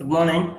Good morning.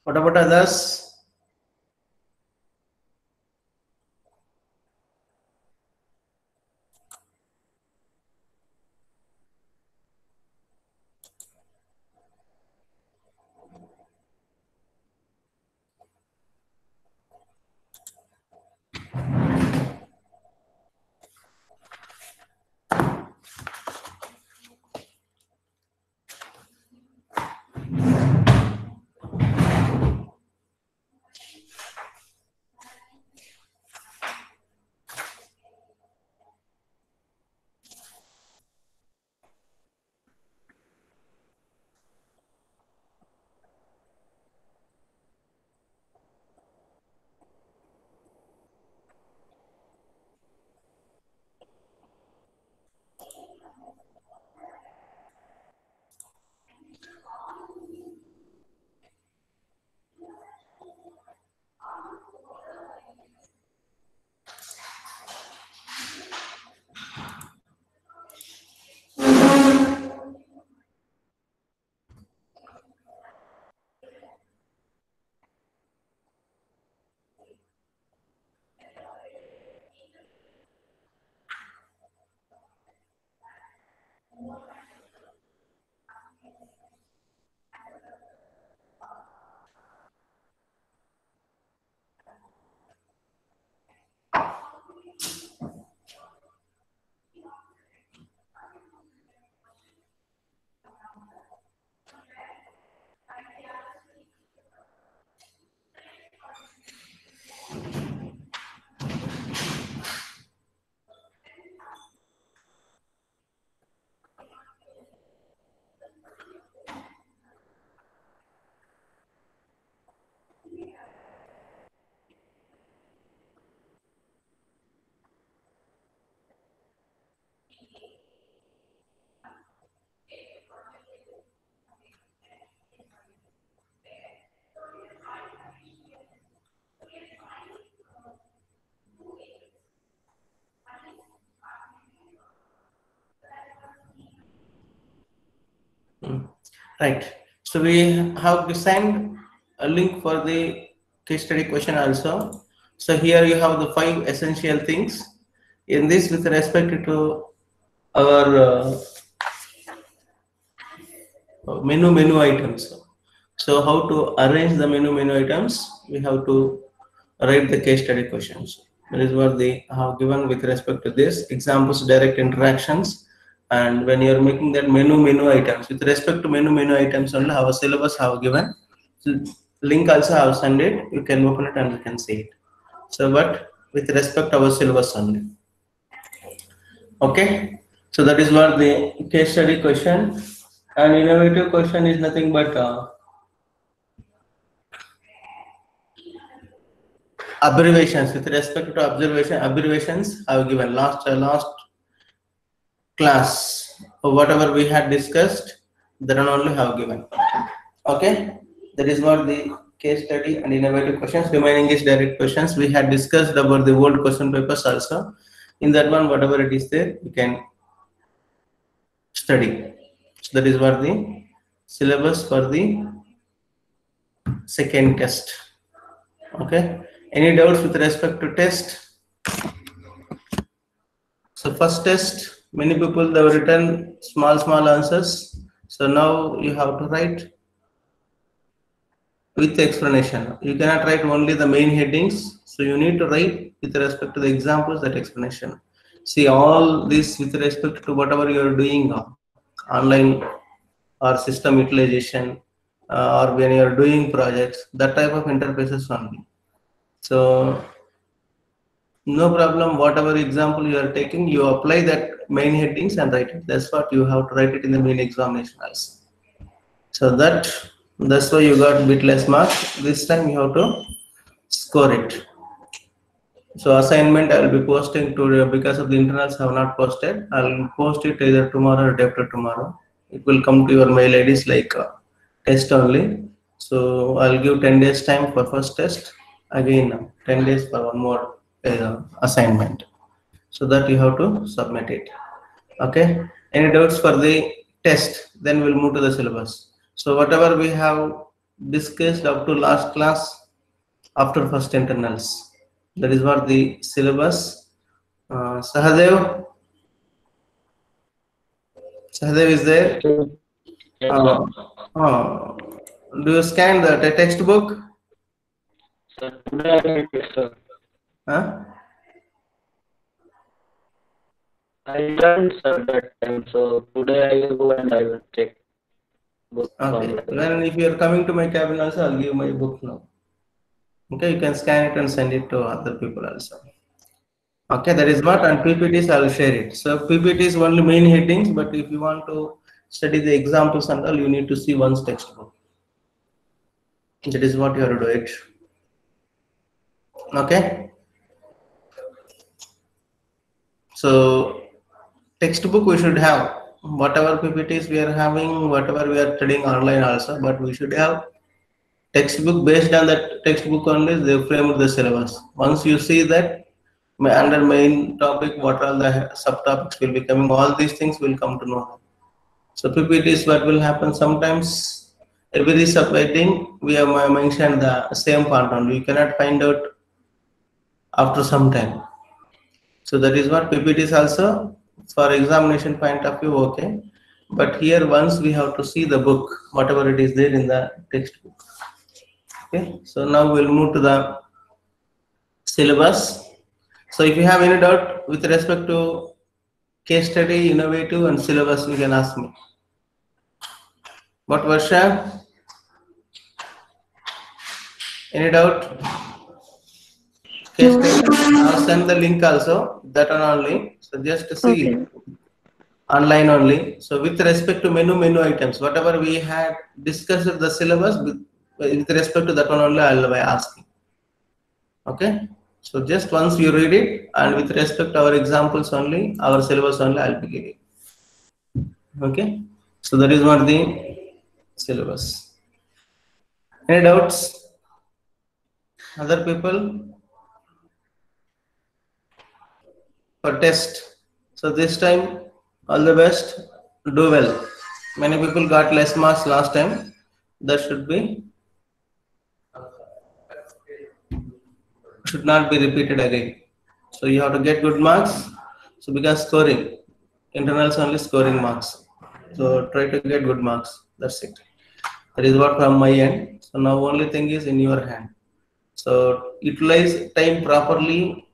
What about others? Right. So we have designed a link for the case study question also. So here you have the 5 essential things. In this, with respect to our menu items. So how to arrange the menu items? We have to write the case study questions. That is what they have given with respect to this examples, direct interactions. And when you are making that menu items, with respect to menu items only, our syllabus have given. Link also have sent it. You can open it and you can see it. So, but with respect to our syllabus only. Okay. So that is what the case study question. And innovative question is nothing but abbreviations. With respect to abbreviations I have given last class. Whatever we had discussed, that one only have given. Okay, that is what the case study and innovative questions. Remaining is direct questions. We had discussed about the old question papers also. In that one, whatever it is there, you can study. So that is what the syllabus for the second test. Okay, any doubts with respect to test? So first test, many people they have written small answers. So now you have to write with explanation. You cannot write only the main headings. So you need to write with respect to the examples, that explanation. See all this with respect to whatever you are doing online or system utilization or when you are doing projects, that type of interfaces only. So No problem. Whatever example you are taking, you apply that main headings and write it. That's what you have to write it in the main examination also. So that's why you got bit less marks. This time you have to score it. So assignment I will be posting to because of the internals have not posted. I'll post it either tomorrow or day after tomorrow. It will come to your mail IDs like test only. So I'll give 10 days time for first test. Again 10 days for one more assignment. So that you have to submit it. Okay. Any doubts for the test? Then we'll move to the syllabus. So whatever we have discussed up to last class after first internals. That is what the syllabus. Sahadev is there. Yes, Uh, do you scan the textbook? sir. Today I will check, sir. Huh? I learned, sir, that time. So today I will go and I will check book Okay. online. Then if you are coming to my cabin also, I'll give my book now. Okay, you can scan it and send it to other people also. Okay, that is what, and PPTs I'll share it. So PPTs only main headings, but if you want to study the examples and all, you need to see one's textbook. That is what you have to do it. Okay. So textbook we should have. Whatever PPTs we are having, whatever we are studying online also, but we should have textbook. Based on that textbook only they frame the syllabus. Once you see that under main topic, what are the subtopics will be coming, all these things will come to know. So PPTs, what will happen sometimes every subheading we have mentioned the same part only. You cannot find out after some time. So that is what PPTs also for examination point of view, okay. But here once we have to see the book, whatever it is there in the textbook. Okay. So now we'll move to the syllabus. So if you have any doubt with respect to case study, innovative and syllabus, you can ask me. What Varsha? Any doubt? Case study. I'll send the link also, that one only. So just see Okay. online only. So with respect to menu items, whatever we had discussed the syllabus, with respect to that one only I'll be asking. Okay. So just once you read it, and with respect to our examples only, our syllabus only I'll be giving. Okay. So that is what the syllabus. Any doubts? Other people? For test. So this time, all the best. Do well. Many people got less marks last time. That should not be repeated again. So you have to get good marks. So because scoring, internals only scoring marks. So try to get good marks. That's it. That is what from my end. So now only thing is in your hand. So utilize time properly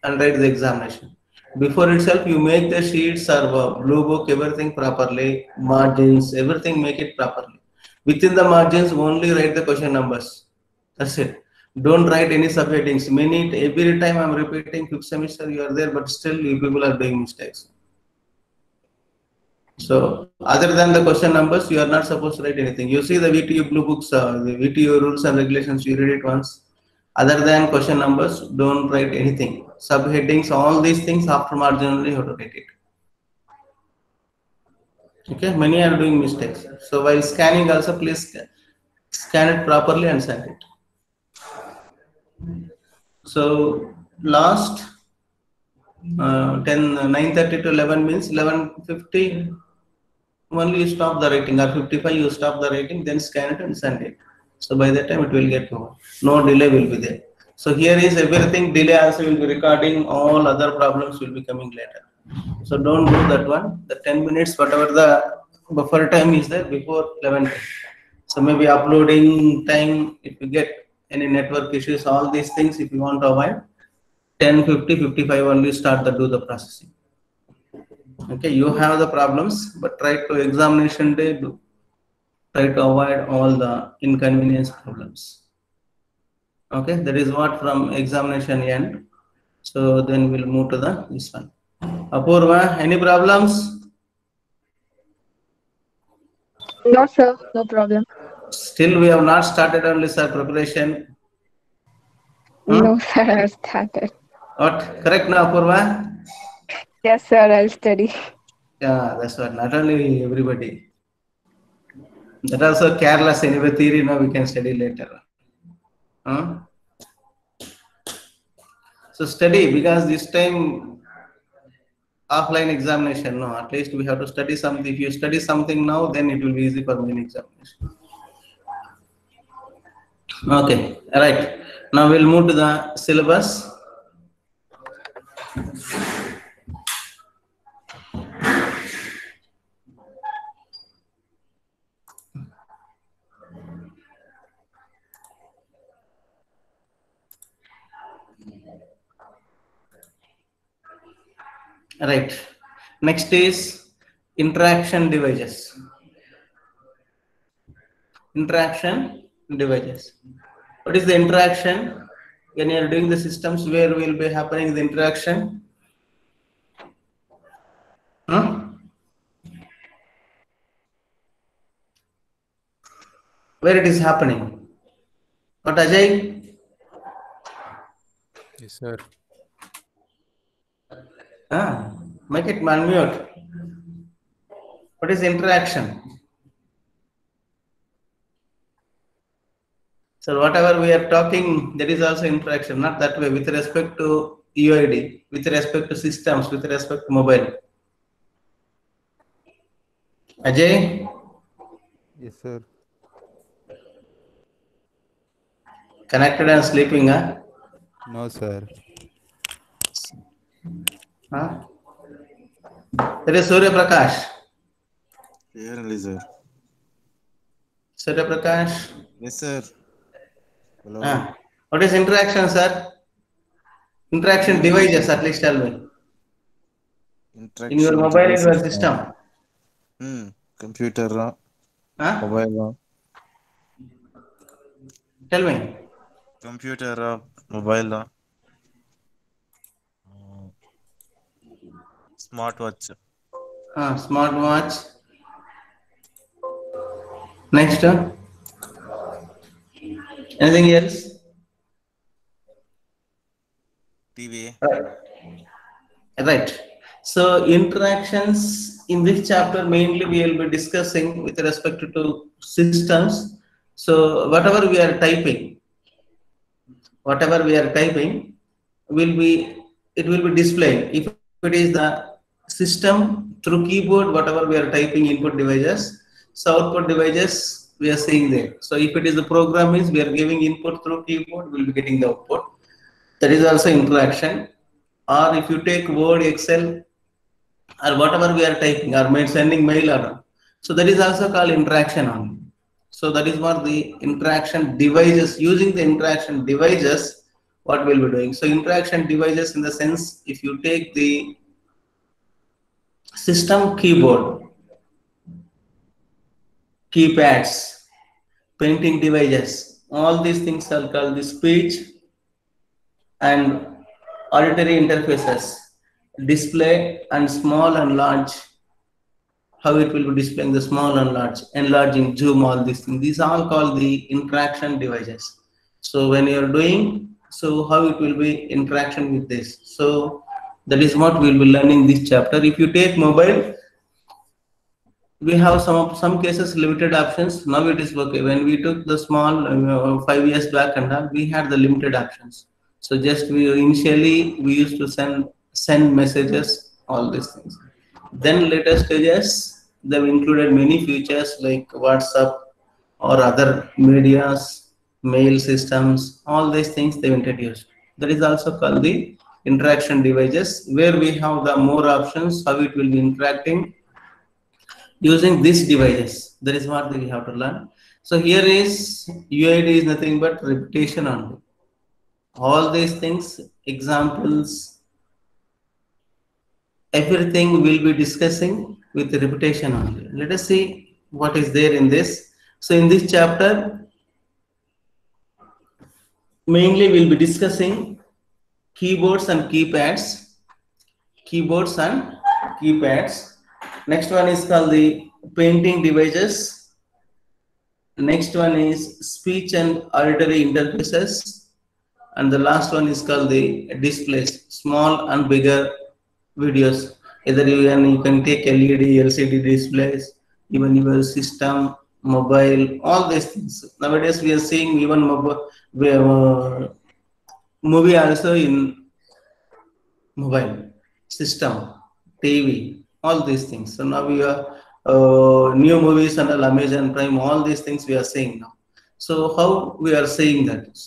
and write the examination. Before itself, you make the sheets or blue book, everything properly, margins, everything make it properly. Within the margins, only write the question numbers. That's it. Don't write any subheadings. Every time I'm repeating, fifth semester you are there, but still you people are doing mistakes. So other than the question numbers, you are not supposed to write anything. You see the VTU blue books, the VTU rules and regulations, you read it once. Other than question numbers, don't write anything. Subheadings, all these things after margin only you have to write it. Okay, many are doing mistakes. So while scanning also, please scan it properly and send it. So last 9:30 to 11 means 11:50 only you stop the writing, or 55 you stop the writing, then scan it and send it. So by that time it will get over. No delay will be there. So here is everything, delay also will be recording, all other problems will be coming later. So don't do that one. The 10 minutes, whatever the buffer time is there before 11. So maybe uploading time, if you get any network issues, all these things, if you want to avoid, 10, 50, 55 only start the do the processing. Okay, you have the problems, but try to examination day do. Try to avoid all the inconvenience problems. Okay, that is what from examination end. So then we'll move to this one. Apurva, any problems? No, sir. No problem. Still, we have not started only sir preparation. No, sir. I'll start it. What? Correct now, Apurva? Yes, sir. I'll study. Yeah, that's what. Not only everybody. That also careless anyway theory. Now we can study later. Huh? So study because this time offline examination. No, at least we have to study something. If you study something now, then it will be easy for main examination. Okay, right. Now we'll move to the syllabus. Right. Next is interaction devices. Interaction devices. What is the interaction? When you are doing the systems, where will be happening the interaction? Where it is happening? What, Ajay? Yes, sir. Make it unmute. What is interaction? So whatever we are talking, there is also interaction, not that way with respect to UID, with respect to systems, with respect to mobile. Ajay? Yes, sir. Connected and sleeping, huh? No, sir. Huh? There is Surya Prakash. Clearly, sir. Surya Prakash. Yes, sir. Hello. What is interaction, sir? Interaction devices, at least tell me. In your mobile, in your system. Computer, mobile. Tell me. Computer, mobile. Smartwatch. Smartwatch. Next. Anything else? TV. Right. So interactions in this chapter mainly we will be discussing with respect to systems. So whatever we are typing, it will be displayed. If it is the system through keyboard, whatever we are typing input devices, so output devices we are seeing there. So if it is the program means we are giving input through keyboard, we will be getting the output. That is also interaction. Or if you take Word, Excel, or whatever we are typing, or sending mail order, so that is also called interaction only. So that is what the interaction devices, using the interaction devices, what we'll be doing. So interaction devices in the sense, if you take the system keyboard, keypads, printing devices, all these things are called the speech and auditory interfaces, display and small and large, how it will be displaying the small and large, enlarging, zoom, all these things. These are all called the interaction devices. So when you are doing, so how it will be interaction with this. So that is what we will be learning this chapter. If you take mobile, we have some cases limited options. Now it is okay. When we took the small 5 years back and all, we had the limited options. So just initially we used to send messages, all these things. Then later stages, they've included many features like WhatsApp or other medias, mail systems, all these things they've introduced. That is also called the interaction devices, where we have the more options, how it will be interacting using these devices. That is what we have to learn. So here is UID is nothing but repetition only. All these things, examples, everything we'll be discussing with the repetition only. Let us see what is there in this. So in this chapter, mainly we'll be discussing keyboards and keypads. Keyboards and keypads. Next one is called the painting devices. Next one is speech and auditory interfaces. And the last one is called the displays, small and bigger videos. Either you can take LED, LCD displays, even your system, mobile, all these things. Nowadays we are seeing even movie also in mobile, system, TV, all these things. So now we are new movies under Amazon Prime, all these things we are seeing now. So how we are seeing that?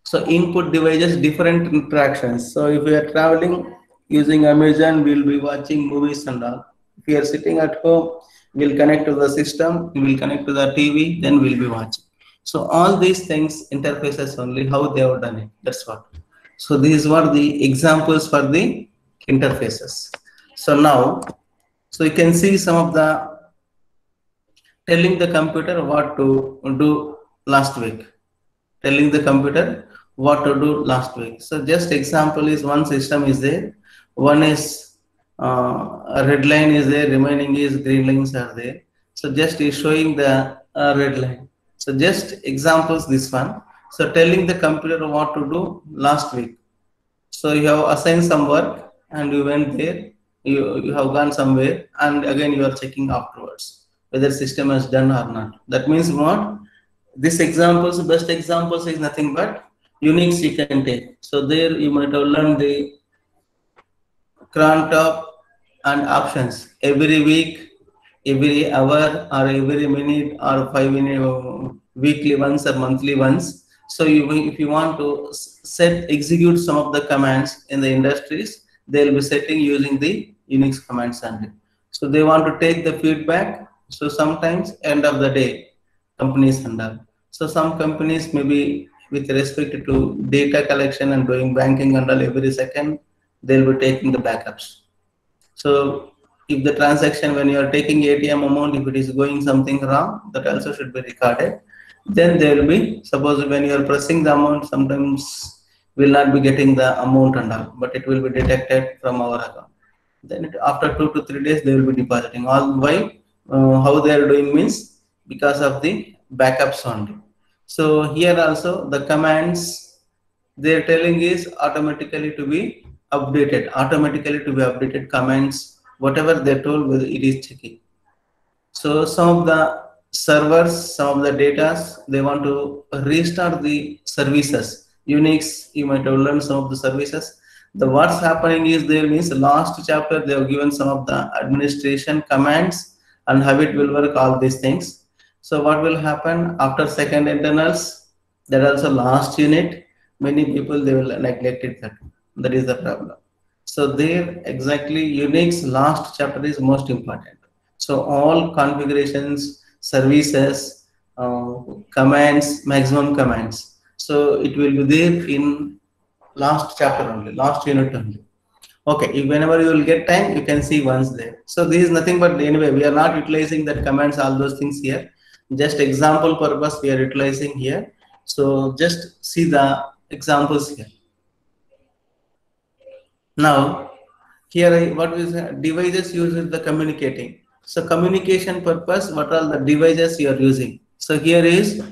So input devices, different interactions. So if we are traveling using Amazon, we'll be watching movies and all. If we are sitting at home, we'll connect to the system, we will connect to the TV, then we'll be watching. So all these things, interfaces only, how they have done it. That's what. So these were the examples for the interfaces. So now, so you can see some of the telling the computer what to do last week. Telling the computer what to do last week. So just example is one system is there. One is a red line is there, remaining is green lines are there. So just is showing the red line. So just examples this one. So telling the computer what to do last week. So you have assigned some work and you went there, you have gone somewhere and again you are checking afterwards whether system has done or not. That means what? This examples, best examples is nothing but Unix you can take. So there you might have learned the cron top and options every week, every hour or every minute or 5 minute weekly once or monthly once. So if you want to execute some of the commands in the industries, they'll be setting using the Unix commands only. So they want to take the feedback. So sometimes end of the day, companies and all. So some companies maybe with respect to data collection and doing banking and all every second, they'll be taking the backups. So if the transaction when you are taking ATM amount, if it is going something wrong, that also should be recorded. Then there will be, suppose when you are pressing the amount, sometimes will not be getting the amount and all, but it will be detected from our account. Then after 2 to 3 days, they will be depositing. All why? How they are doing means because of the backups only. So here also the commands they are telling is automatically to be updated, commands, whatever they told, it is checking. So some of the servers, some of the data, they want to restart the services. Unix, you might have learned some of the services. The what's happening is there means last chapter they have given some of the administration commands and how it will work, all these things. So what will happen after second internals? That also last unit. Many people they will neglect it. That is the problem. So there exactly Unix last chapter is most important. So all configurations, services, commands, maximum commands. So it will be there in last chapter only, last unit only. Okay, if whenever you will get time, you can see once there. So this is nothing but anyway, we are not utilizing that commands, all those things here. Just example purpose we are utilizing here. So just see the examples here. Now, here what is devices used in the communicating. So communication purpose, what are the devices you are using? So here is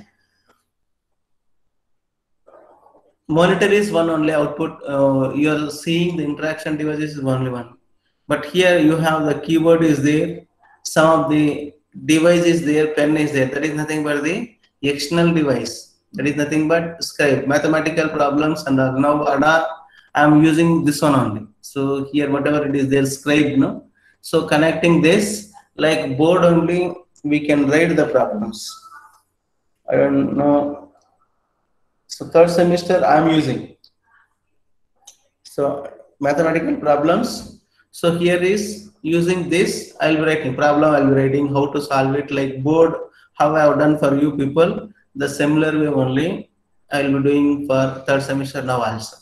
monitor is one only output. You are seeing the interaction devices is only one. But here you have the keyboard is there. Some of the device is there, pen is there. That is nothing but the external device. That is nothing but scribe, mathematical problems and now ADA. I am using this one only. So here whatever it is there, scribe, no. So connecting this like board only, we can write the problems. I don't know. So third semester I am using. So mathematical problems. So here is using this. I'll be writing problem. I'll be writing how to solve it like board. How I have done for you people. The similar way only I'll be doing for third semester now also.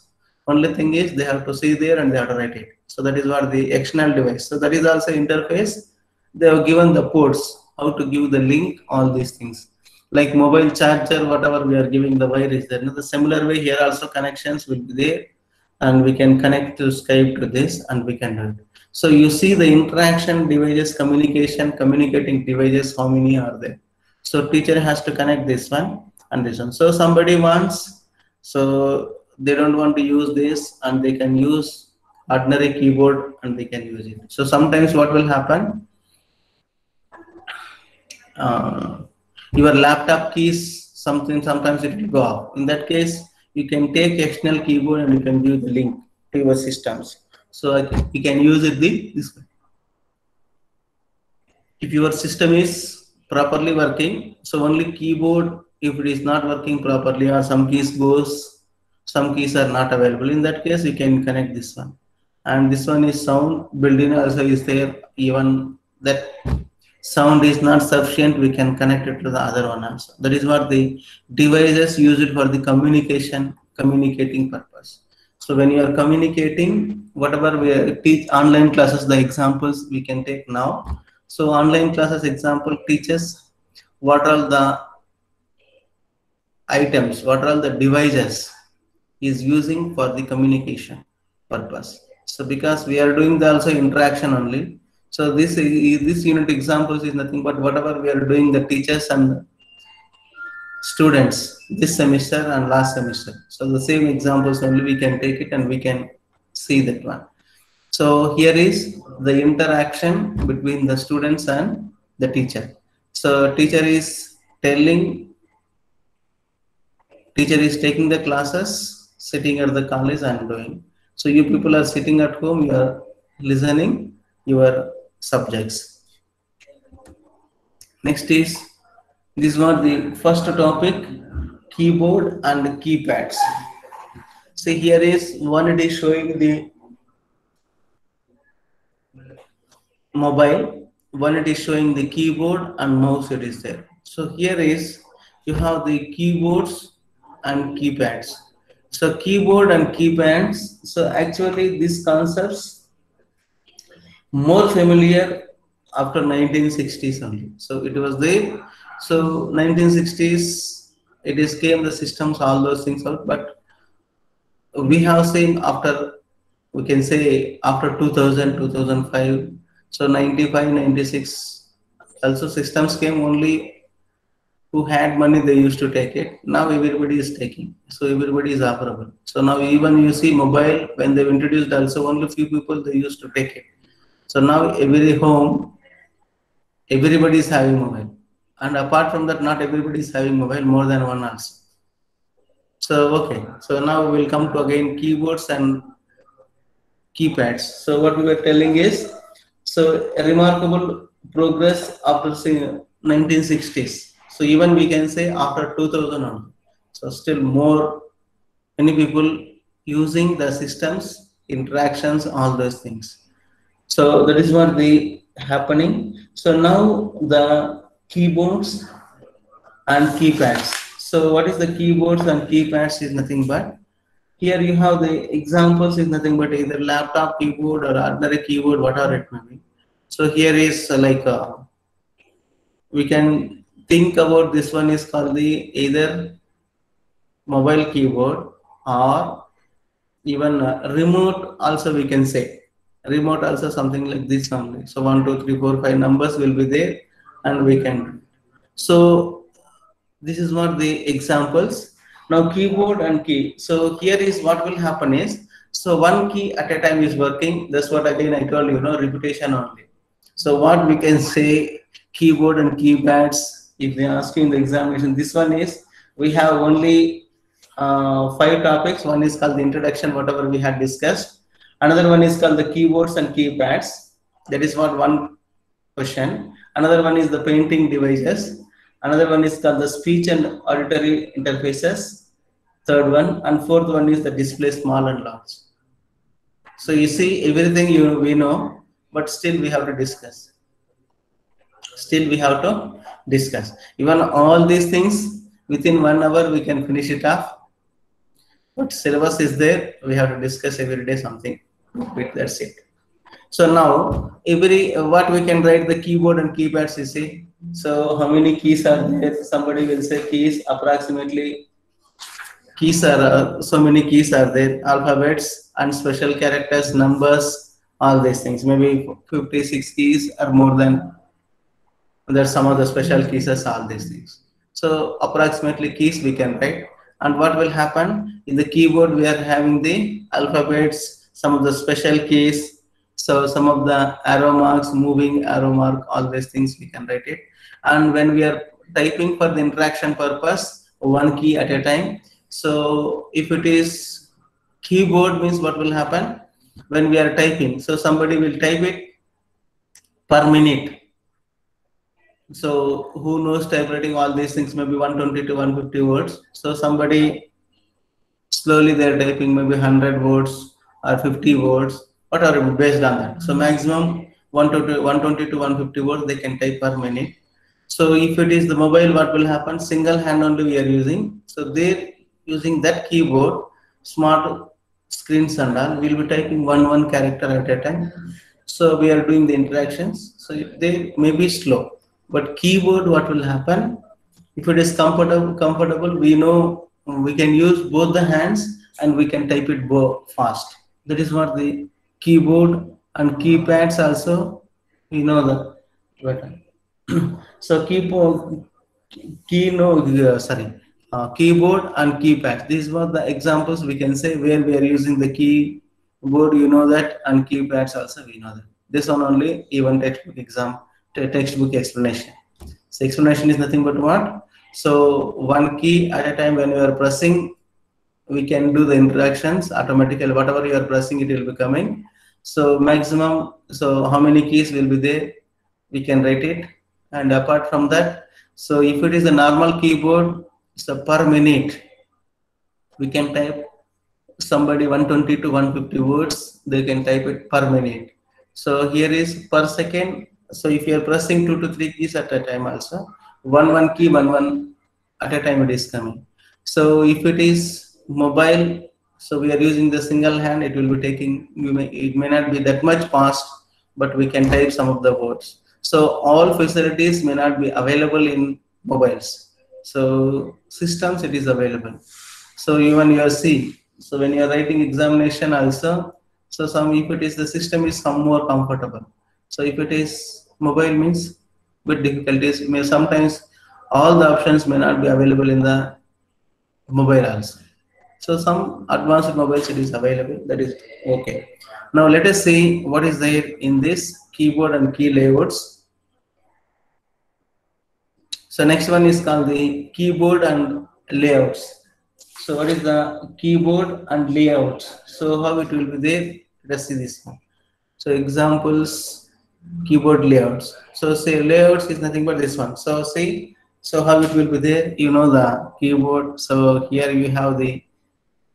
Only thing is they have to see there and they have to write it. So that is what the external device. So that is also interface. They have given the ports, how to give the link, all these things. like mobile charger, whatever we are giving, the wire is there. The similar way here also connections will be there, and we can connect to Skype to this, and we can do it. So you see the interaction devices, communicating devices, how many are there? So teacher has to connect this one and this one. So somebody wants, so they don't want to use this, and they can use ordinary keyboard and they can use it. So sometimes what will happen? Your laptop keys, sometimes it will go off. In that case, you can take external keyboard and you can give the link to your systems. So you can use it this way. If your system is properly working, so only keyboard, if it is not working properly or some keys goes, some keys are not available, in that case you can connect this one. And this one is sound built-in also is there. Even that sound is not sufficient, we can connect it to the other one also. That is what the devices use it for the communicating purpose. So when you are communicating, whatever we teach online classes, the examples we can take now. So online classes example teaches what are the items, what are the devices is using for the communication purpose. So because we are doing the also interaction only. So this unit examples is nothing but whatever we are doing, the teachers and students this semester and last semester. So the same examples only we can take it and we can see that one. So here is the interaction between the students and the teacher. So teacher is taking the classes, sitting at the college and doing. So you people are sitting at home, you are listening your subjects. Next is, this was the first topic, keyboard and keypads. So here is one, it is showing the mobile, one it is showing the keyboard and mouse, it is there. So here is, you have the keyboards and keypads. So keyboard and keypads, so actually these concepts more familiar after 1960s only. So it was there. So 1960s, it is came the systems, all those things out, but we have seen after, we can say after 2000, 2005, so 95, 96, also systems came, only who had money, they used to take it. Now everybody is taking, so everybody is offerable. So now even you see mobile, when they've introduced also, only few people they used to take it. So now every home, everybody is having mobile. And apart from that, not everybody is having mobile, more than one also. So okay, so now we will come to again keyboards and keypads. So what we were telling is, so a remarkable progress after 1960s. So even we can say after 2000 on. So still more, many people using the systems, interactions, all those things. So that is what the happening. So now the keyboards and keypads. So what is the keyboards and keypads is nothing but, here you have the examples is nothing but either laptop keyboard or ordinary keyboard, whatever it may be. So here is like we can think about this one is called the either mobile keyboard or even remote also, we can say remote also something like this only. So 1 2 3 4 5 numbers will be there and we can do it. So this is what the examples. Now keyboard and key. So here is what will happen is, so one key at a time is working. That's what again I told you, repetition only. So what we can say, keyboard and keypads, if they ask you in the examination, this one is, we have only 5 topics. One is called the introduction, whatever we had discussed. Another one is called the keyboards and keypads. That is what one question. Another one is the painting devices. Another one is called the speech and auditory interfaces. Third one, and fourth one is the display small and large. So you see everything we know, but still we have to discuss. Still we have to discuss. Even all these things within 1 hour we can finish it off. But syllabus is there, we have to discuss every day something. That's it. So now what we can write the keyboard and keypads, you see, So how many keys are there? Somebody will say keys approximately. Keys are so many keys are there. Alphabets and special characters, numbers, all these things. Maybe 56 keys or more than. There's some of the special keys as all these things. So approximately keys we can write. And what will happen in the keyboard? We are having the alphabets, some of the special keys. So some of the arrow marks, moving arrow mark, all these things we can write it. And when we are typing for the interaction purpose, one key at a time. So if it is keyboard means what will happen when we are typing? So somebody will type it per minute. So who knows typewriting, all these things, maybe 120 to 150 words. So somebody slowly they're typing maybe 100 words or 50 words, whatever based on that. So maximum 120 to 150 words they can type per minute. So if it is the mobile, what will happen? Single hand only we are using. So they're using that keyboard, smart screens and all. We'll be typing one character at a time. So we are doing the interactions. So they may be slow. But keyboard, what will happen? If it is comfortable, we know we can use both the hands and we can type it fast. That is what the keyboard and keypads also, we know the better. So keyboard and keypad. These were the examples we can say where we are using the keyboard, you know that, and keypads also we know that. This one only even textbook exam, textbook explanation. So explanation is nothing but what? So one key at a time when you are pressing, we can do the interactions automatically. Whatever you are pressing, it will be coming. So maximum, so how many keys will be there? We can write it. And apart from that, so if it is a normal keyboard, so per minute, we can type somebody 120 to 150 words, they can type it per minute. So here is per second. So if you are pressing 2 to 3 keys at a time also, one key, one at a time it is coming. So if it is mobile, so we are using the single hand, it will be taking, it may not be that much fast, but we can type some of the words. So all facilities may not be available in mobiles. So systems, it is available. So even you see, so when you are writing examination also, so some, if it is the system is some more comfortable. So if it is mobile means with difficulties, may sometimes all the options may not be available in the mobile also. So some advanced mobiles it is available, that is okay. Now let us see what is there in this keyboard and key layouts. So next one is called the keyboard and layouts. So what is the keyboard and layouts? So how it will be there? Let's see this one. So examples, keyboard layouts. So say layouts is nothing but this one. So see, so how it will be there? You know the keyboard. So here you have the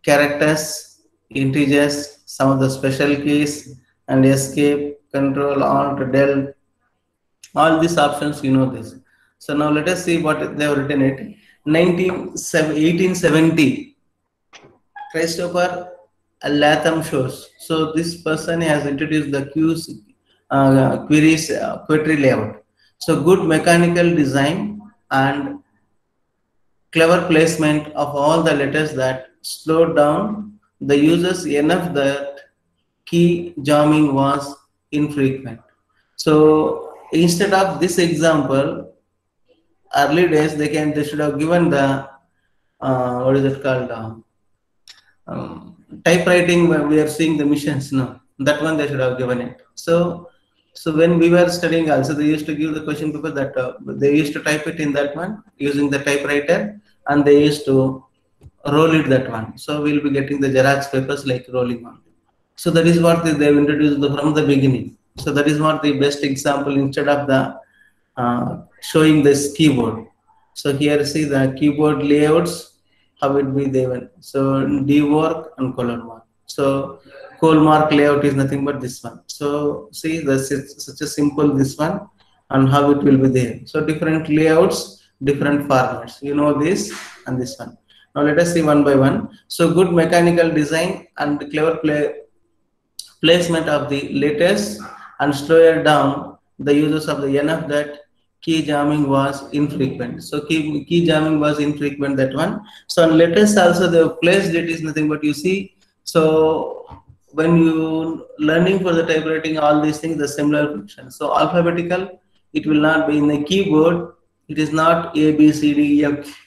characters, integers, some of the special keys, and escape, control, alt, del. All these options, you know this. So now let us see what they have written it. 1870, Christopher Latham shows. So this person has introduced the query layout. So good mechanical design and clever placement of all the letters that slowed down the users enough that key jamming was infrequent. So instead of this example, early days they should have given the what is it called typewriting, where we are seeing the missions. No, that one they should have given it. So when we were studying also, they used to give the question paper that they used to type it in that one using the typewriter, and they used to roll it that one. So we'll be getting the Xerox papers like rolling one. So that is what they've introduced from the beginning. So that is what the best example instead of the showing this keyboard. So here see the keyboard layouts, how it be there. So Dvorak and Kollmark. So Kollmark layout is nothing but this one. So see this is such a simple this one, and how it will be there. So different layouts, different formats. You know this and this one. Now let us see one by one. So good mechanical design and clever placement of the letters and slow down the users of the enough that key jamming was infrequent. So key jamming was infrequent, that one. So on letters also the place date is nothing but you see. So when you learning for the typewriting, all these things, the similar function. So alphabetical, it will not be in the keyboard. It is not A, B, C, D, E, F,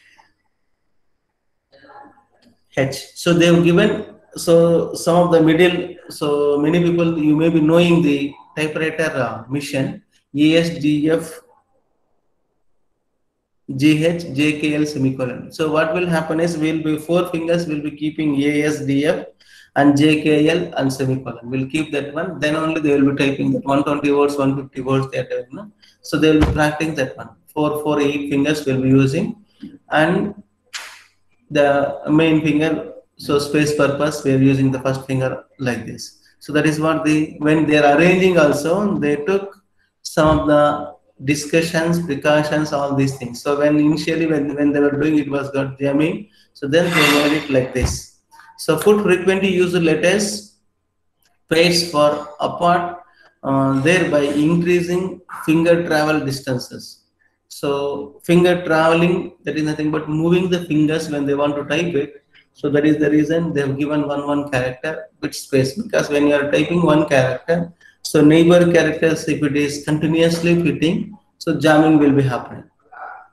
H. So they have given, so some of the middle, so many people, you may be knowing the typewriter mission, ASDF, GH, JKL semicolon. So what will happen is we'll be 4 fingers will be keeping ASDF and JKL and semicolon. We'll keep that one. Then only they will be typing that 120 words, 150 words. They are typing, no? So they will be practicing that one. 8 fingers will be using, and the main finger. So space purpose we are using the first finger like this. So that is what when they are arranging also they took some of the discussions, precautions, all these things. So when initially when they were doing it was got jamming, so then they made it like this. So put frequently used letters pairs for apart, thereby increasing finger travel distances. So finger traveling, that is nothing but moving the fingers when they want to type it. So that is the reason they have given one character with space, because when you are typing one character, so neighbor characters, if it is continuously fitting, so jamming will be happening.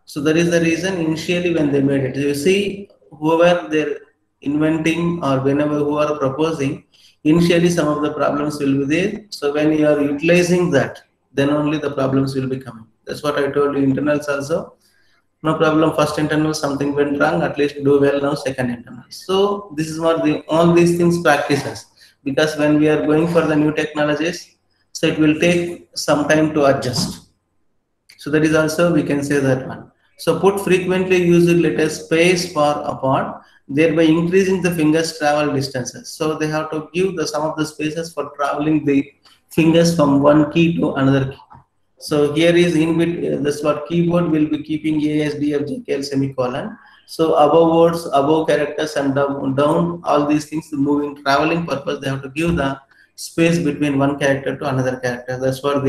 So that is the reason initially when they made it. You see, whoever they're inventing or whenever who are proposing, initially some of the problems will be there. So when you are utilizing that, then only the problems will be coming. That's what I told you, internals also. No problem, first internal something went wrong, at least do well now second internal. So this is what all these things practices, because when we are going for the new technologies, so it will take some time to adjust. So that is also we can say that one. So put frequently used letters space far apart, thereby increasing the fingers travel distances. So they have to give some of the spaces for traveling the fingers from one key to another key. So here is in between, this what keyboard will be keeping ASDF, JKL semicolon. So above words, above characters and down all these things, moving, traveling purpose, they have to give the space between one character to another character. That's what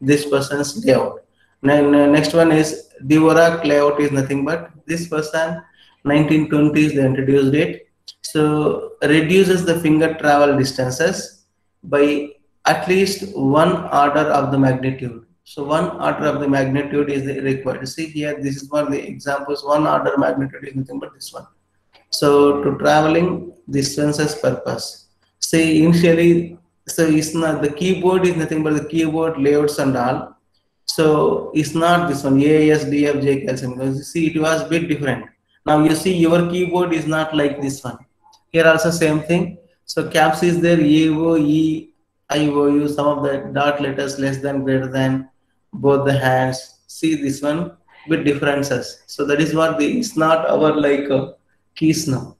this person's layout. Next one is Dvorak layout is nothing but this person 1920s they introduced it. So reduces the finger travel distances by at least 1 order of the magnitude. So 1 order of the magnitude is required. See here, this is what the examples. 1 order magnitude is nothing but this one. So to traveling distances purpose. See initially, so it's not the keyboard is nothing but the keyboard layouts and all. So it's not this one ASDF, JKL. Because you see it was a bit different. Now you see your keyboard is not like this one. Here also same thing. So caps is there, EO, E, IOU, some of the dot letters less than, greater than, both the hands. See this one with differences. So that is what it's not our like keys now.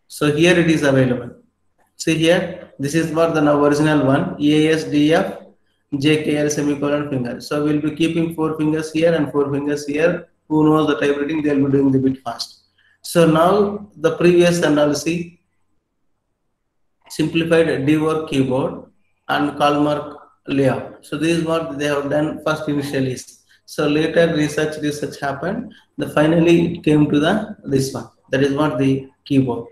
So here it is available. See here, this is what the now original one, ASDF, JKL semicolon finger. So we'll be keeping 4 fingers here and 4 fingers here. Who knows the typewriting, they'll be doing the bit fast. So now the previous analysis, simplified Dvorak keyboard and Kalmark layout. So this is what they have done first initially. So later research happened. Finally it came to this one. That is what the keyboard.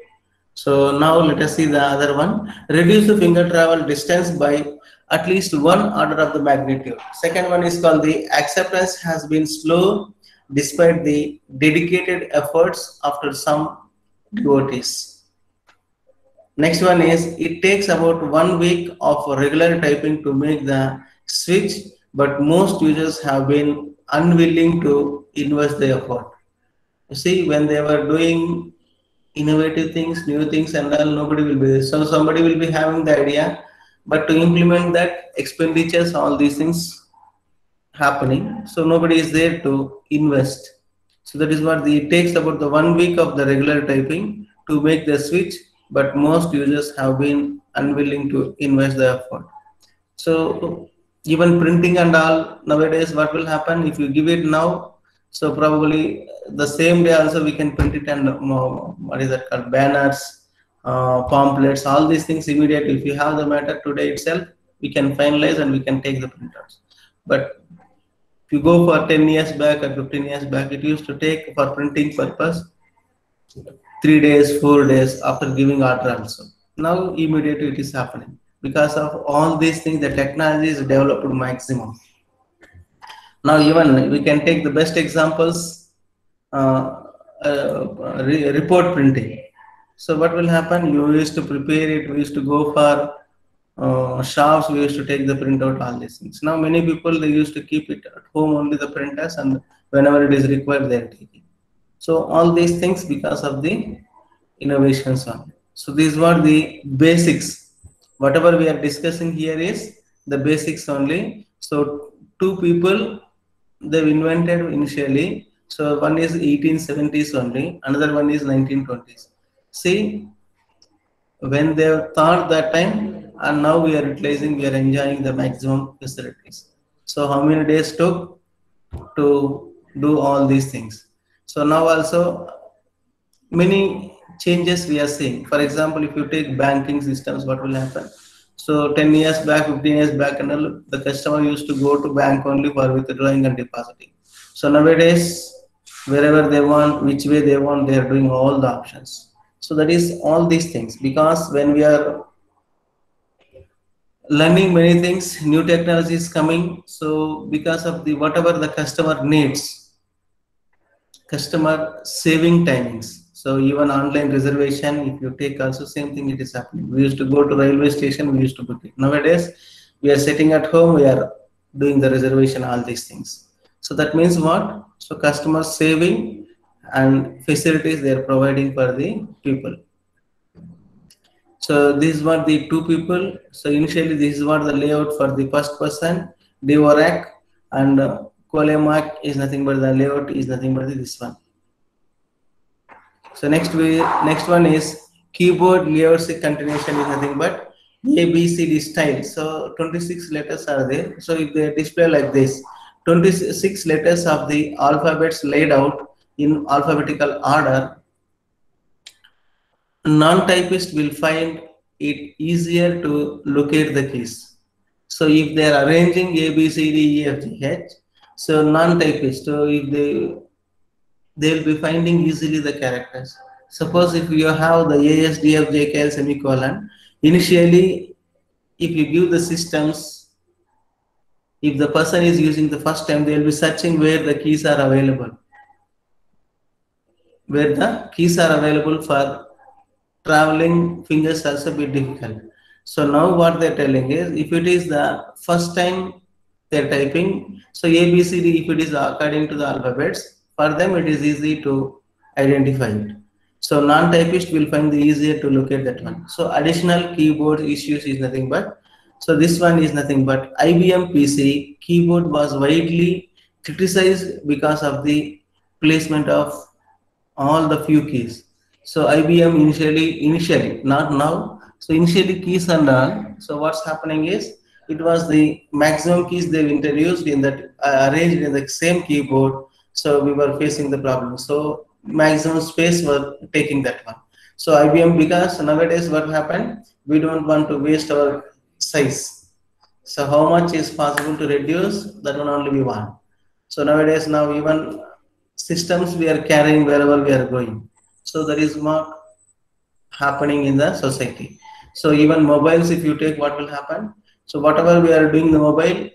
So now let us see the other one. Reduce the finger travel distance by at least 1 order of the magnitude. Second one is called the acceptance has been slow despite the dedicated efforts after some devotees. Next one is it takes about 1 week of regular typing to make the switch, but most users have been unwilling to invest the effort. You see, when they were doing innovative things, new things and all, nobody will be there. So somebody will be having the idea, but to implement that expenditures, all these things happening, so nobody is there to invest. So that is what it takes about the 1 week of the regular typing to make the switch, but most users have been unwilling to invest the effort. So even printing and all, nowadays what will happen if you give it now, so probably the same day also we can print it and what is that called, banners, pamphlets, all these things immediately. If you have the matter today itself, we can finalize and we can take the printouts. But If you go for 10 years back or 15 years back, it used to take for printing purpose 3 days, 4 days after giving order also. Now immediately it is happening. Because of all these things, the technology is developed to maximum. Now even we can take the best examples, report printing. So what will happen? You used to prepare it, we used to go for shops, we used to take the printout, all these things. Now many people, they used to keep it at home only the printers, and whenever it is required, they are taking. So all these things because of the innovations only. So these were the basics. Whatever we are discussing here is the basics only. So two people, they've invented initially. So one is 1870s only, another one is 1920s. See, when they thought that time, and now we are utilizing, we are enjoying the maximum facilities. So how many days took to do all these things? So now also many changes we are seeing. For example, if you take banking systems, what will happen? So 10 years back, 15 years back, and all, the customer used to go to bank only for withdrawing and depositing. So nowadays, wherever they want, which way they want, they are doing all the options. So that is all these things, because when we are learning many things, new technology is coming. So because of the whatever the customer needs, customer saving timings. So even online reservation, if you take also same thing, it is happening. We used to go to railway station, we used to book it. Nowadays, we are sitting at home, we are doing the reservation, all these things. So that means what? So customer saving and facilities they are providing for the people. So these were the two people. So initially, this is what the layout for the first person, Dvorak, and Colemak is nothing but the layout is nothing but this one. So next one is keyboard layout continuation is nothing but ABCD style. So 26 letters are there. So if they display like this, 26 letters of the alphabets laid out in alphabetical order, non-typist will find it easier to locate the keys. So if they are arranging A, B, C, D, E, F, G, H, so non-typist, so if they will be finding easily the characters. Suppose if you have the A, S, D, F, J, K, L semicolon, initially if you give the systems, if the person is using the first time, they will be searching where the keys are available. Where the keys are available for traveling fingers also be difficult. So now what they're telling is, if it is the first time they're typing, so A, B, C, D, if it is according to the alphabets, for them it is easy to identify it. So non-typist will find the easier to locate that one. So additional keyboard issues is nothing but, so this one is nothing but IBM PC keyboard was widely criticized because of the placement of all the few keys. So IBM initially, not now. So initially keys and all. So what's happening is, it was the maximum keys they've introduced in that arranged in the same keyboard. So we were facing the problem. So maximum space were taking that one. So IBM, because nowadays what happened, we don't want to waste our size. So how much is possible to reduce, that one only we want. So nowadays, now even systems we are carrying wherever we are going. So that is what happening in the society. So even mobiles, if you take, what will happen? So whatever we are doing in the mobile,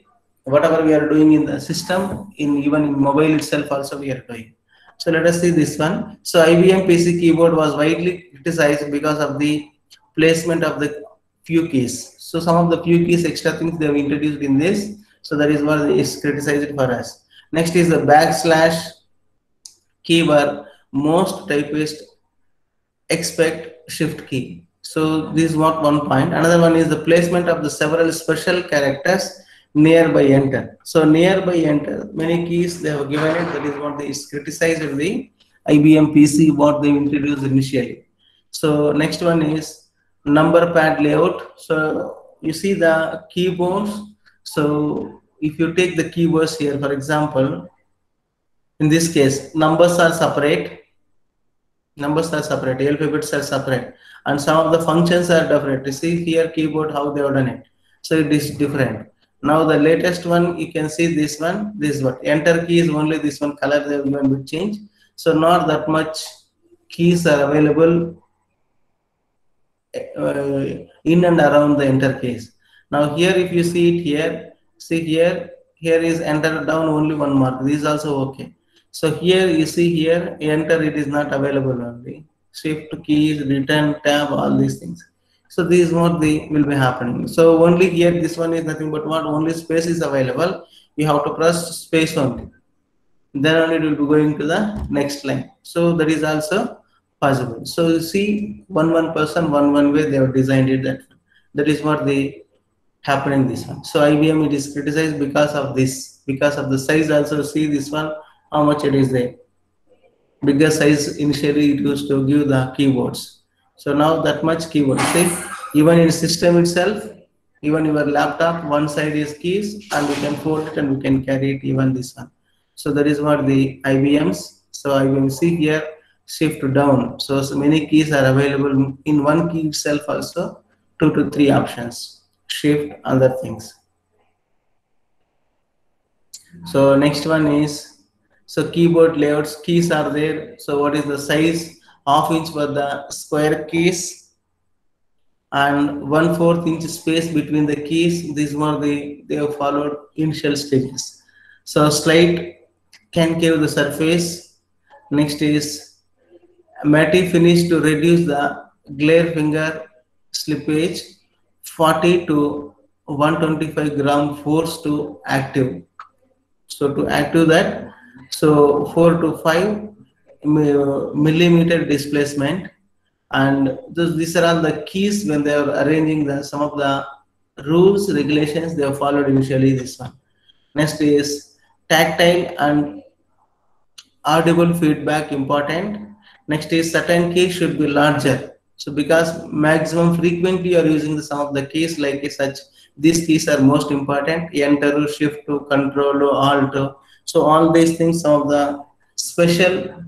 whatever we are doing in the system, even in mobile itself also we are doing. So let us see this one. So IBM PC keyboard was widely criticized because of the placement of the few keys. So some of the few keys, extra things they have introduced in this. So that is what is criticized for us. Next is the backslash key, where most typists expect shift key. So this is what one point. Another one is the placement of the several special characters nearby enter. So nearby enter, many keys they have given it. That is what is criticized in the IBM PC, what they introduced initially. So next one is number pad layout. So you see the keyboards. So if you take the keywords here, for example, in this case, numbers are separate. Numbers are separate, alphabets are separate, and some of the functions are different. You see here keyboard how they have done it. So it is different. Now the latest one, you can see this one, enter key is only this one color they have given with change. So not that much keys are available in and around the enter keys. Now here if you see it here, see here is enter down only one mark. This is also okay. So here you see here enter, it is not available only. Shift keys, return, tab, all these things. So this is what will be happening. So only here this one is nothing but what, only space is available. You have to press space only. Then only it will be going to the next line. So that is also possible. So you see one person, one way they have designed it. That is what they happen in this one. So IBM, it is criticized because of this, because of the size. Also see this one, how much it is there. Bigger size initially it used to give the keyboards. So now that much keyboard. See, even in system itself, even your laptop, one side is keys and you can fold it and you can carry it, even this one. So that is what the IBMs. So IBM, see here, shift down. So many keys are available in one key itself also, 2 to 3 options, shift, other things. So next one is, so keyboard layouts, keys are there. So what is the size? Half inch for the square keys and 1/4 inch space between the keys. These were they have followed initial stages. So slight concave the surface. Next is matte finish to reduce the glare finger slippage. 40 to 125 gram force to active. So to active that, so 4 to 5 millimeter displacement, and these are all the keys when they are arranging some of the rules, regulations they have followed initially. This one. Next is tactile and audible feedback, important. Next is certain keys should be larger. So because maximum frequently you are using some of the keys like such, these keys are most important. Enter, shift, control, alt. So all these things, some of the special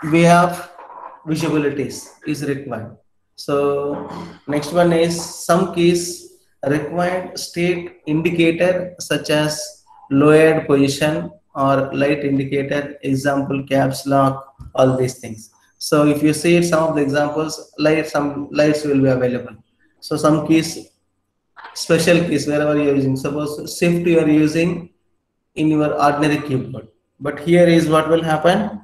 way of visibilities is required. So next one is some keys required state indicator such as lowered position or light indicator, example caps lock, all these things. So if you see some of the examples, some lights will be available. So some keys, special keys wherever you are using, suppose shift you are using in your ordinary keyboard, but here is what will happen.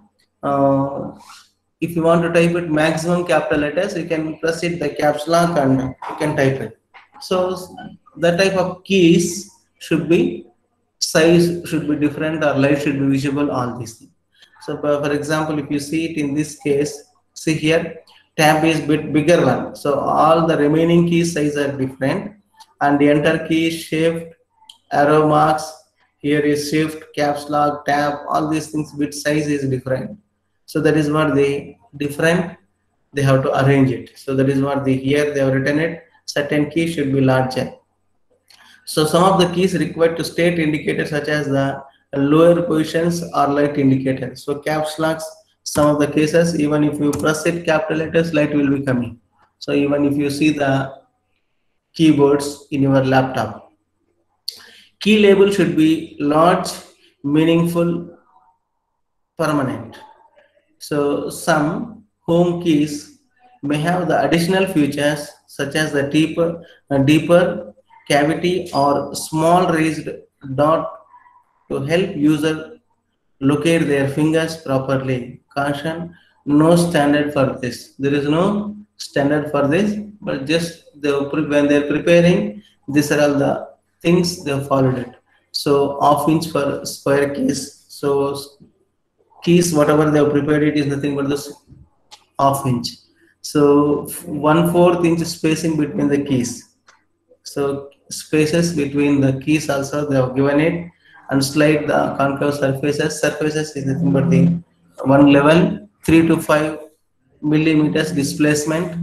If you want to type it maximum capital letters, you can press it the caps lock and you can type it. So that type of keys should be, size should be different or light should be visible, all these things. So for example, if you see it in this case, see here tab is bit bigger one, so all the remaining key size are different, and the enter key, shift, arrow marks, here is shift, caps lock, tab, all these things bit size is different. So that is what they different, they have to arrange it. So that is what here they have written it, certain key should be larger. So some of the keys required to state indicators such as the lower positions or light indicators. So caps locks, some of the cases, even if you press it capital letters, light will be coming. So even if you see the keyboards in your laptop, key label should be large, meaningful, permanent. So some home keys may have the additional features such as the deeper cavity or small raised dot to help user locate their fingers properly. Caution, no standard for this. There is no standard for this, but just when they are preparing, these are all the things they have followed it. So half inch for square keys. So keys, whatever they have prepared, it is nothing but this half inch. So 1/4 inch spacing between the keys. So spaces between the keys also they have given it, and slide the concave surfaces. Surfaces is nothing but the one level, 3 to 5 millimeters displacement.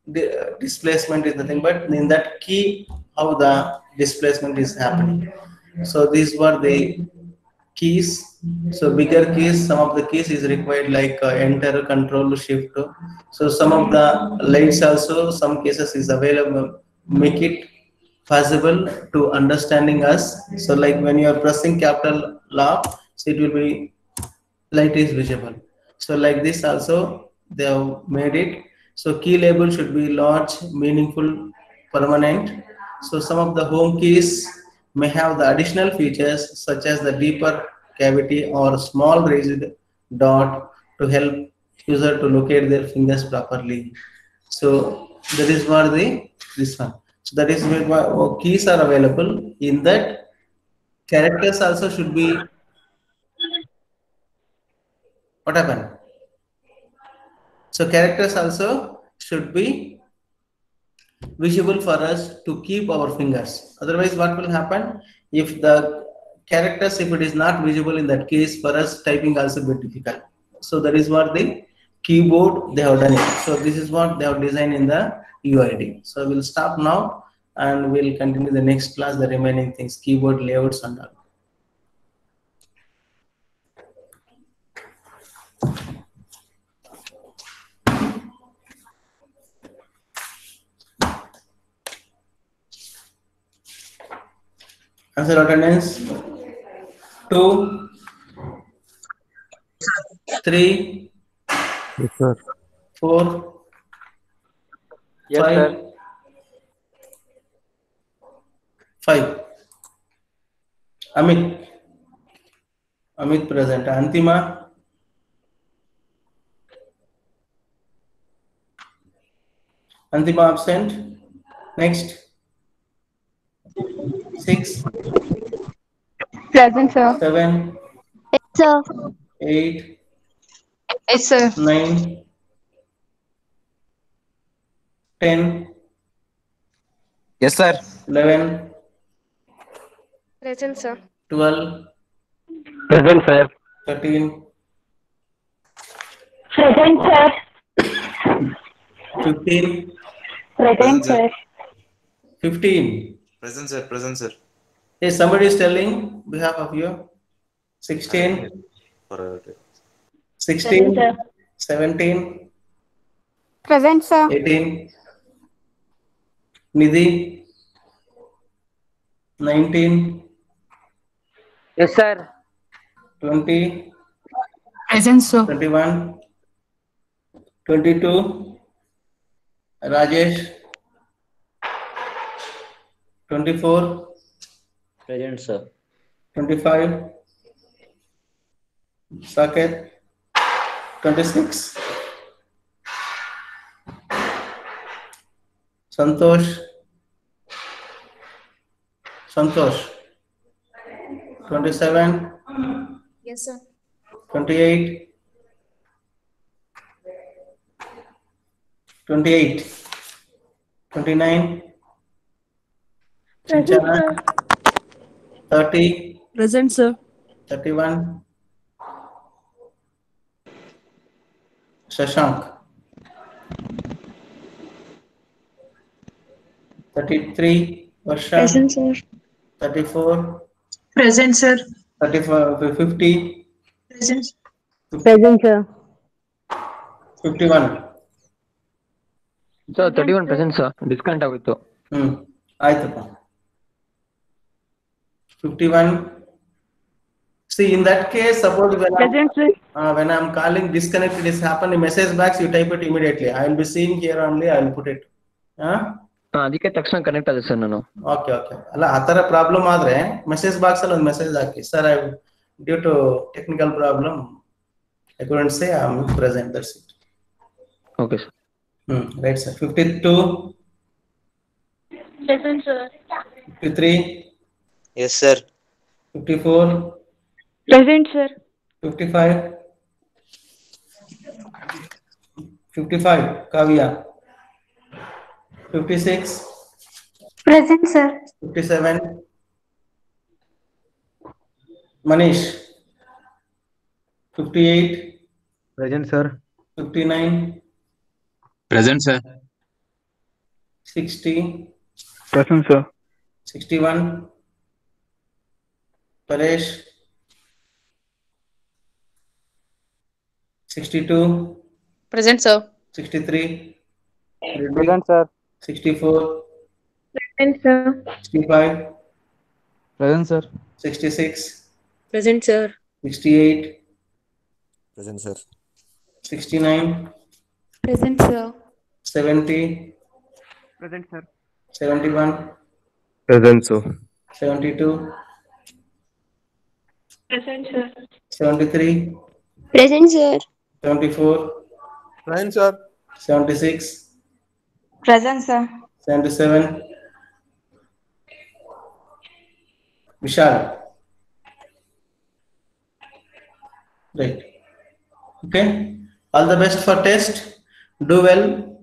The displacement is nothing but in that key how the displacement is happening. So these were the keys. So bigger keys, some of the keys is required like enter, control, shift. So some of the lights also, some cases is available, make it possible to understanding us. So like when you are pressing capital lock, so it will be light is visible. So like this also they have made it. So key label should be large, meaningful, permanent. So some of the home keys may have the additional features such as the deeper cavity or small raised dot to help user to locate their fingers properly. So that is what the this one. So that is where keys are available. In that, characters also should be what happened. So characters also should be visible for us to keep our fingers. Otherwise, what will happen if the characters, if it is not visible in that case, for us typing also be difficult. So that is what the keyboard they have done it. So this is what they have designed in the UID. So we'll stop now and we'll continue the next class, the remaining things, keyboard layouts and all. Answer attendance 2, 3, Yes, sir. 4, Yes, 5, sir. 5. Amit present. Antima. Antima absent. Next. 6, Present, sir. 7, Yes, sir. 8, Yes, sir. 9, 10, Yes, sir. 11, Present, sir. 12, Present, sir. 13, Present, sir. 15, Present, sir. 15. Present, sir. Present, sir. Hey, somebody is telling behalf of you. 16, For 16, Present, sir. 17, Present, sir. 18, Nidhi, 19, Yes, sir. 20, Present, sir. 21, 22, Rajesh, 24, Present, sir. 25, Saket, 26, Santosh, 27, Yes, sir. 28, 28, 29, Chinchana, 30, Present, sir. 31, Shashank, 33, Varsha, Present, sir. 34, Present, sir. 35, 50, Present. Present, sir. 51. Sir, 31 present, sir. Discount ಆಗಿತ್ತು. ಆಯ್ತಪ್ಪ 51. See, in that case, suppose Present, sir. when I'm calling disconnected is happened, in message box you type it immediately. I will be seeing here only, I will put it. ಅದಕ್ಕೆ ತಕ್ಷಣ connect ಆಗಿದೆ sir ನಾನು. Okay okay. ಅಲ್ಲ ಆ ಥರ problem ಆದರೆ message box ಅಲ್ಲಿ ಒಂದು ಮೆಸೇಜ್ ಹಾಕಿ, sir I due to technical problem I couldn't say I am present, that's it. Okay sir. Right sir. 52, Present, sir. 53, Yes, sir. 54, Present, sir. 55, 55, Kavya, 56, Present, sir. 57, Manish, 58, Present, sir. 59, Present, sir. 60, Present, sir. 61, Paresh, 62, Present, sir. 63, Reddy, Present, sir. 64, Present, sir. 65, Present, sir. 66, Present, sir. 68, Present, sir. 69, Present, sir. 70, Present, sir. 71, Present, sir. 72, Present, sir. 73, Present, sir. 74, Present, sir. 76, Present, sir. 77. Vishal. Right. Okay. All the best for test. Do well.